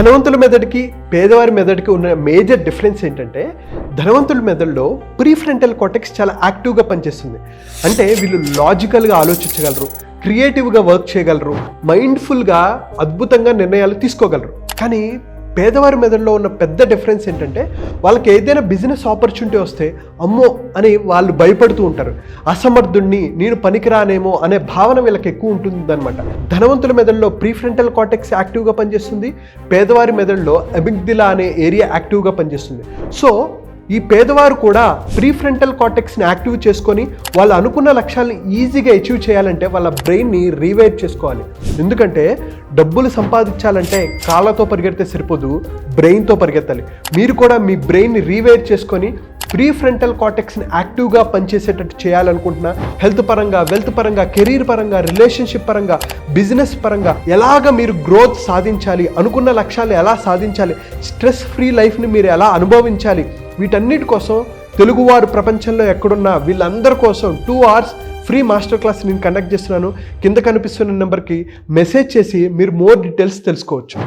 ధనవంతుల మెదడుకి పేదవారి మెదడుకి ఉన్న మేజర్ డిఫరెన్స్ ఏంటంటే ధనవంతుల మెదడులో ప్రీఫ్రంటల్ కార్టెక్స్ చాలా యాక్టివ్గా పనిచేస్తుంది. అంటే వీళ్ళు లాజికల్గా ఆలోచించగలరు, క్రియేటివ్గా వర్క్ చేయగలరు, మైండ్ఫుల్గా అద్భుతంగా నిర్ణయాలు తీసుకోగలరు. కానీ పేదవారి మెదడులో ఉన్న పెద్ద డిఫరెన్స్ ఏంటంటే వాళ్ళకి ఏదైనా బిజినెస్ ఆపర్చునిటీ వస్తే అమ్మో అని వాళ్ళు భయపడుతూ ఉంటారు. అసమర్థుణ్ణి, నేను పనికిరానేమో అనే భావన వీళ్ళకి ఎక్కువ ఉంటుందన్నమాట. ధనవంతుల మెదడులో ప్రీఫ్రంటల్ కార్టెక్స్ యాక్టివ్గా పనిచేస్తుంది, పేదవారి మెదడులో అమిగ్డలా అనే ఏరియా యాక్టివ్గా పనిచేస్తుంది. సో ఈ పేదవారు కూడా ప్రీఫ్రంటల్ కార్టెక్స్ని యాక్టివ్ చేసుకొని వాళ్ళు అనుకున్న లక్ష్యాలను ఈజీగా అచీవ్ చేయాలంటే వాళ్ళ బ్రెయిన్ని రీవైర్ చేసుకోవాలి. ఎందుకంటే డబ్బులు సంపాదించాలంటే కాళ్ళతో పరిగెడితే సరిపోదు, బ్రెయిన్తో పరిగెత్తాలి. మీరు కూడా మీ బ్రెయిన్ని రీవైర్ చేసుకొని ప్రీఫ్రంటల్ కార్టెక్స్ని యాక్టివ్గా పనిచేసేటట్టు చేయాలనుకుంటున్నా, హెల్త్ పరంగా, వెల్త్ పరంగా, కెరీర్ పరంగా, రిలేషన్షిప్ పరంగా, బిజినెస్ పరంగా ఎలాగ మీరు గ్రోత్ సాధించాలి, అనుకున్న లక్ష్యాలు ఎలా సాధించాలి, స్ట్రెస్ ఫ్రీ లైఫ్ని మీరు ఎలా అనుభవించాలి, వీటన్నిటి కోసం తెలుగువారు ప్రపంచంలో ఎక్కడున్నా వీళ్ళందరి కోసం 2 hours ఫ్రీ మాస్టర్ క్లాస్ నేను కండక్ట్ చేస్తున్నాను. కింద కనిపిస్తున్న నెంబర్కి మెసేజ్ చేసి మీరు మోర్ డీటెయిల్స్ తెలుసుకోవచ్చు.